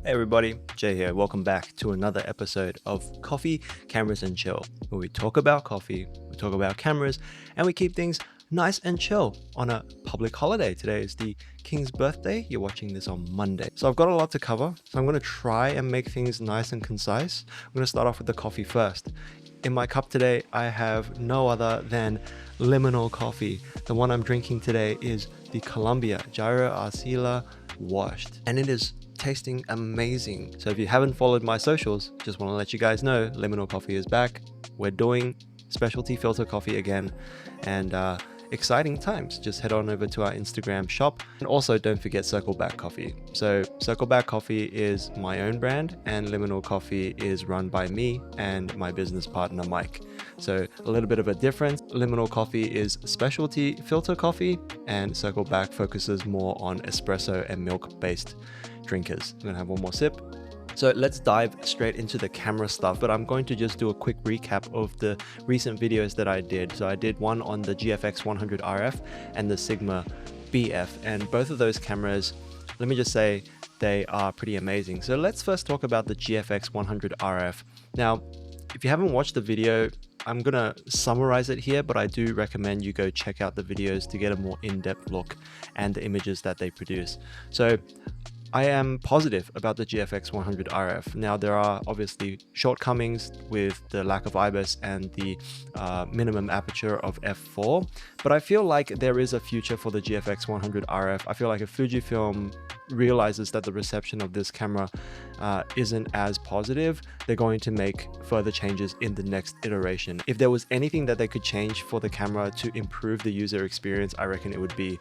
Hey everybody, Jay here. Welcome back to another episode of Coffee, Cameras and Chill, where we talk about coffee, we talk about cameras, and we keep things nice and chill on a public holiday. Today is the King's birthday. You're watching this on Monday. So I've got a lot to cover, so I'm going to try and make things nice and concise. I'm going to start off with the coffee first. In my cup today, I have no other than limonal coffee. The one I'm drinking today is the Colombia JayRegular washed, and it is tasting amazing. So if you haven't followed my socials, just want to let you guys know limonal coffee is back. We're doing specialty filter coffee again, and exciting times. Just head on over to our Instagram shop, and also don't forget Circle Back Coffee. So Circle Back Coffee is my own brand, and limonal coffee is run by me and my business partner Mike. So a little bit of a difference. Limonal coffee is specialty filter coffee, and Circle Back focuses more on espresso and milk based drinkers. I'm gonna have one more sip. So let's dive straight into the camera stuff, but I'm going to just do a quick recap of the recent videos that I did. So I did one on the GFX100RF and the Sigma BF, and both of those cameras, let me just say, they are pretty amazing. So let's first talk about the GFX100RF. Now, if you haven't watched the video, I'm gonna summarize it here, but I do recommend you go check out the videos to get a more in-depth look and the images that they produce. So I am positive about the GFX100RF. Now, there are obviously shortcomings with the lack of IBIS and the minimum aperture of f4, but I feel like there is a future for the GFX100RF. I feel like if Fujifilm realizes that the reception of this camera isn't as positive, they're going to make further changes in the next iteration. If there was anything that they could change for the camera to improve the user experience, I reckon it would be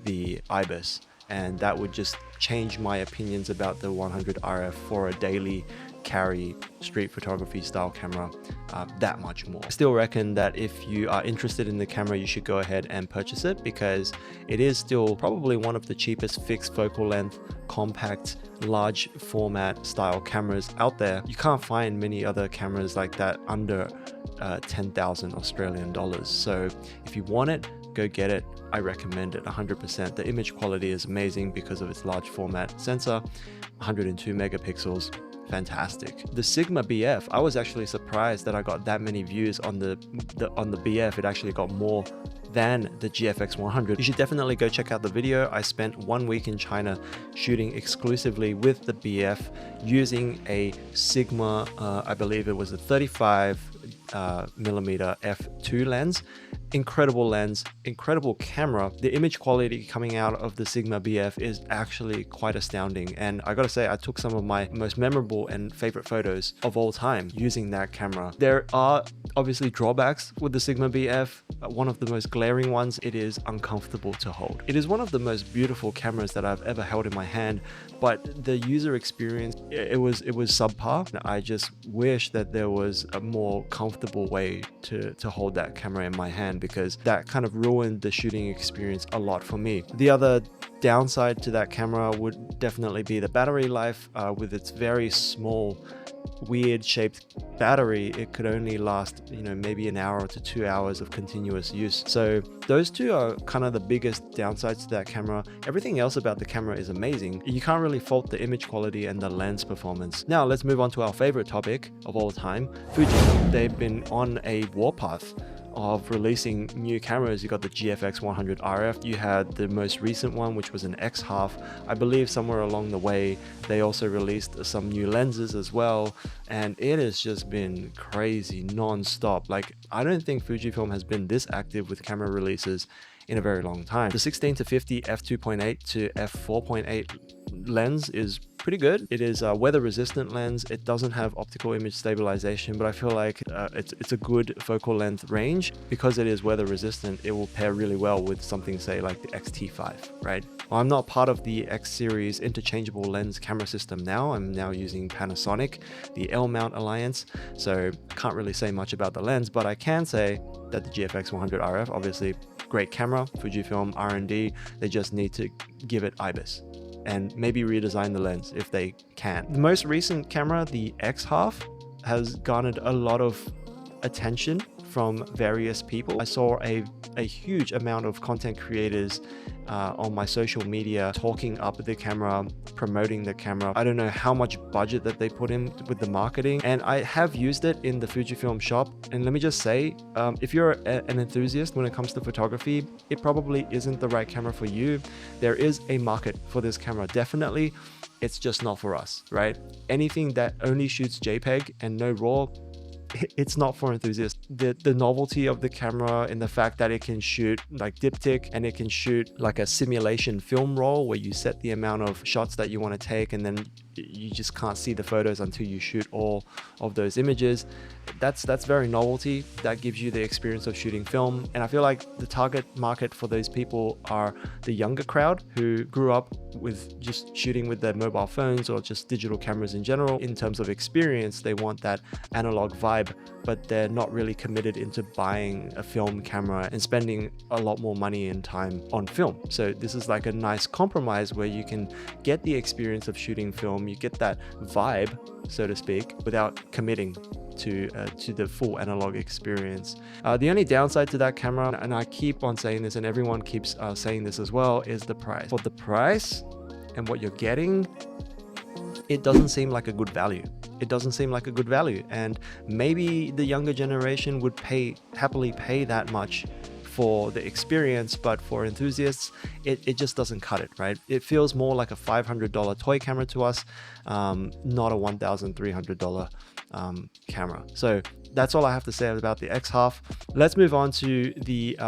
the IBIS. And that would just change my opinions about the 100RF for a daily carry street photography style camera that much more. I still reckon that if you are interested in the camera, you should go ahead and purchase it, because it is still probably one of the cheapest fixed focal length, compact, large format style cameras out there. You can't find many other cameras like that under 10,000 Australian dollars. So if you want it, go get it. I recommend it 100%. The image quality is amazing because of its large format sensor, 102 megapixels, fantastic. The Sigma BF, I was actually surprised that I got that many views on the BF. It actually got more than the GFX100. You should definitely go check out the video. I spent 1 week in China shooting exclusively with the BF using a Sigma, I believe it was a 35 millimeter f2 lens. Incredible lens, incredible camera. The image quality coming out of the Sigma BF is actually quite astounding, and I gotta say, I took some of my most memorable and favorite photos of all time using that camera. There are obviously drawbacks with the Sigma BF. One of the most glaring ones, it is uncomfortable to hold. It is one of the most beautiful cameras that I've ever held in my hand, but the user experience, it was subpar. I just wish that there was a more comfortable way to hold that camera in my hand, because that kind of ruined the shooting experience a lot for me. The other downside to that camera would definitely be the battery life. With its very small, weird shaped battery, it could only last, maybe an hour to 2 hours of continuous use. So those two are kind of the biggest downsides to that camera. Everything else about the camera is amazing. You can't really fault the image quality and the lens performance. Now let's move on to our favorite topic of all time, Fujifilm. They've been on a warpath of releasing new cameras. You got the GFX100RF, you had the most recent one, which was an X100. I believe somewhere along the way they also released some new lenses as well, and it has just been crazy non-stop. Like, I don't think Fujifilm has been this active with camera releases in a very long time. The 16-50 f2.8 to f4.8 lens is pretty good. It is a weather resistant lens. It doesn't have optical image stabilization, but I feel like it's a good focal length range. Because it is weather resistant, it will pair really well with something, say, like the X-T5, right? Well, I'm not part of the X series interchangeable lens camera system now. I'm now using Panasonic, the L-mount alliance, so I can't really say much about the lens, but I can say that the GFX100RF, obviously great camera. Fujifilm R&D, they just need to give it IBIS and maybe redesign the lens if they can. The most recent camera, the X100, has garnered a lot of attention from various people. I saw a huge amount of content creators on my social media talking up the camera, promoting the camera. I don't know how much budget that they put in with the marketing, and I have used it in the Fujifilm shop. And let me just say, if you're an enthusiast when it comes to photography, it probably isn't the right camera for you. There is a market for this camera, definitely. It's just not for us, right? Anything that only shoots JPEG and no RAW, it's not for enthusiasts. The novelty of the camera and the fact that it can shoot like diptych and it can shoot like a simulation film roll where you set the amount of shots that you want to take and then you just can't see the photos until you shoot all of those images. That's very novelty. That gives you the experience of shooting film. And I feel like the target market for those people are the younger crowd who grew up with just shooting with their mobile phones or just digital cameras in general. In terms of experience, they want that analog vibe, but they're not really committed into buying a film camera and spending a lot more money and time on film. So this is like a nice compromise where you can get the experience of shooting film, you get that vibe, so to speak, without committing to the full analog experience. The only downside to that camera, and I keep on saying this and everyone keeps saying this as well, is the price. For the price and what you're getting, it doesn't seem like a good value. It doesn't seem like a good value, and maybe the younger generation would happily pay that much for the experience, but for enthusiasts, it just doesn't cut it, right? It feels more like a $500 toy camera to us, not a $1,300 camera. So that's all I have to say about the X100. Let's move on to the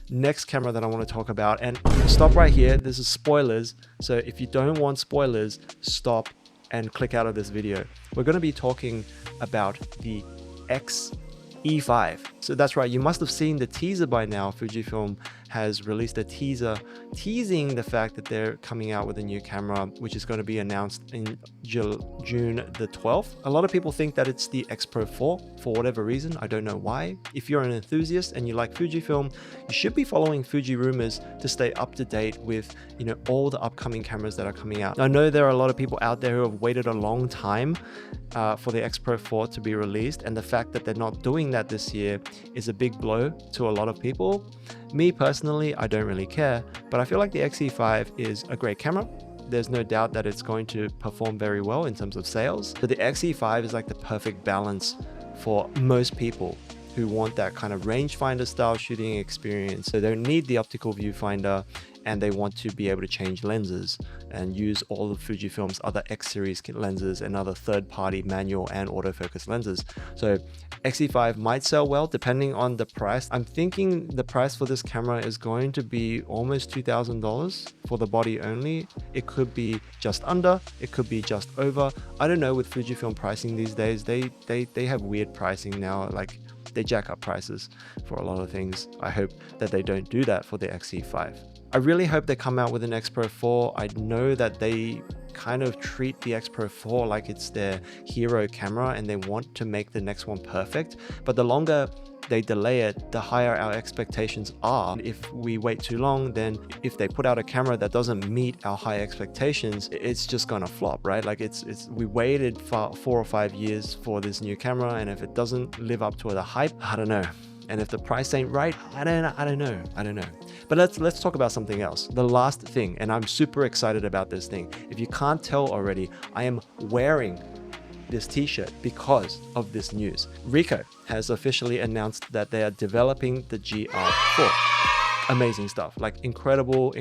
next camera that I want to talk about, and stop right here. This is spoilers, so if you don't want spoilers, stop and click out of this video. We're going to be talking about the X-E5. So that's right, you must have seen the teaser by now. Fujifilm has released a teaser teasing the fact that they're coming out with a new camera, which is going to be announced in June the 12th. A lot of people think that it's the X Pro 4 for whatever reason. I don't know why. If you're an enthusiast and you like Fujifilm, you should be following Fuji rumors to stay up to date with, you know, all the upcoming cameras that are coming out. I know there are a lot of people out there who have waited a long time for the X Pro 4 to be released, and the fact that they're not doing that this year is a big blow to a lot of people. Me personally, I don't really care, but I feel like the X-E5 is a great camera. There's no doubt that it's going to perform very well in terms of sales. So the X-E5 is like the perfect balance for most people who want that kind of rangefinder style shooting experience. So they don't need the optical viewfinder, and they want to be able to change lenses and use all of Fujifilm's other X series lenses and other third-party manual and autofocus lenses. So X-E5 might sell well depending on the price. I'm thinking the price for this camera is going to be almost $2,000 for the body only. It could be just under, it could be just over. I don't know. With Fujifilm pricing these days, they have weird pricing now, like they jack up prices for a lot of things. I hope that they don't do that for the X-E5. I really hope they come out with an X Pro 4. I know that they kind of treat the X Pro 4 like it's their hero camera and they want to make the next one perfect. But the longer they delay it, the higher our expectations are. If we wait too long, then if they put out a camera that doesn't meet our high expectations, it's just gonna flop, right? Like we waited for 4 or 5 years for this new camera, and if it doesn't live up to the hype, I don't know. And if the price ain't right, I don't know. But let's talk about something else. The last thing, and I'm super excited about this thing. If you can't tell already, I am wearing this t-shirt because of this news. Ricoh has officially announced that they are developing the GR4. Amazing stuff, like incredible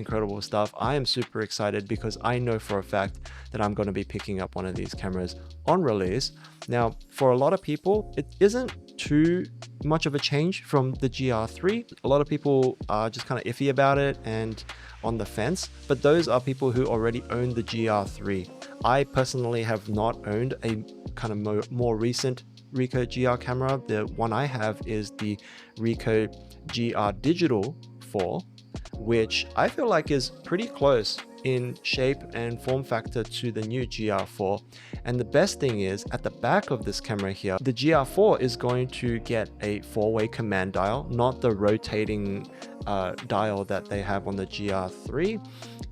stuff. I am super excited because I know for a fact that I'm going to be picking up one of these cameras on release. Now, for a lot of people, it isn't too much of a change from the GR3. A lot of people are just kind of iffy about it and on the fence, but those are people who already own the GR3. I personally have not owned a kind of more recent Ricoh GR camera. The one I have is the Ricoh GR Digital 4, which I feel like is pretty close in shape and form factor to the new GR4. And the best thing is, at the back of this camera here, the GR4 is going to get a 4-way command dial, not the rotating dial that they have on the GR3.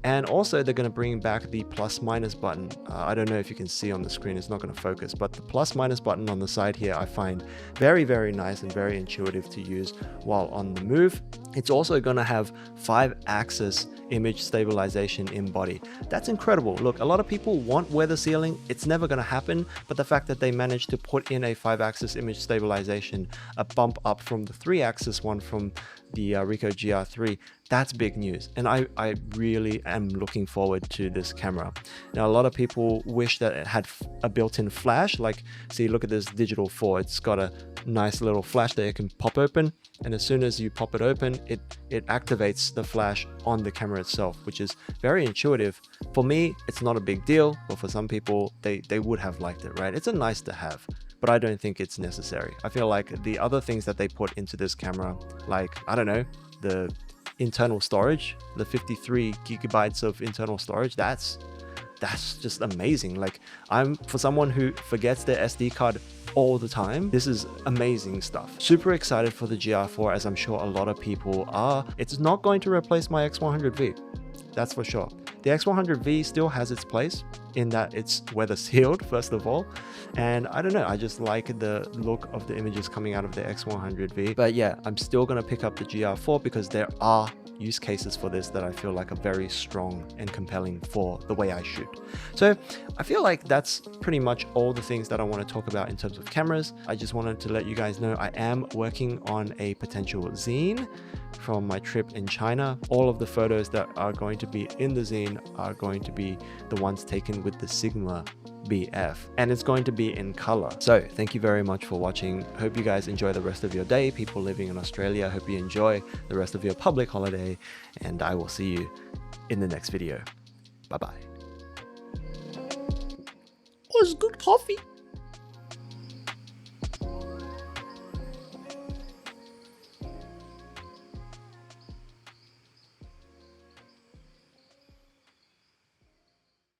And also they're going to bring back the plus minus button. I don't know if you can see on the screen, it's not going to focus, but the plus minus button on the side here I find very, very nice and very intuitive to use while on the move. It's also going to have 5-axis image stabilization in body. That's incredible. Look, a lot of people want weather sealing. It's never going to happen, but the fact that they managed to put in a 5-axis image stabilization, a bump up from the 3-axis one from the Ricoh GR3, that's big news. And I really am looking forward to this camera. Now, a lot of people wish that it had a built-in flash. Like, see, look at this digital 4. It's got a nice little flash that you can pop open. And as soon as you pop it open, it activates the flash on the camera itself, which is very intuitive. For me, it's not a big deal, but for some people, they would have liked it, right? It's a nice to have, but I don't think it's necessary. I feel like the other things that they put into this camera, like, I don't know, the internal storage, the 53 gigabytes of internal storage, that's just amazing. Like, for someone who forgets their SD card all the time, this is amazing stuff. Super excited for the GR4, as I'm sure a lot of people are. It's not going to replace my X100V, that's for sure. The X100V still has its place in that it's weather sealed, first of all. And I don't know, I just like the look of the images coming out of the X100V. But yeah, I'm still gonna pick up the GR4 because there are use cases for this that I feel like are very strong and compelling for the way I shoot. So I feel like that's pretty much all the things that I want to talk about in terms of cameras. I just wanted to let you guys know I am working on a potential zine from my trip in China. All of the photos that are going to be in the zine are going to be the ones taken with the Sigma BF, and it's going to be in color. So thank you very much for watching. Hope you guys enjoy the rest of your day. People living in Australia, hope you enjoy the rest of your public holiday, and I will see you in the next video. Bye bye. Oh, it's good coffee.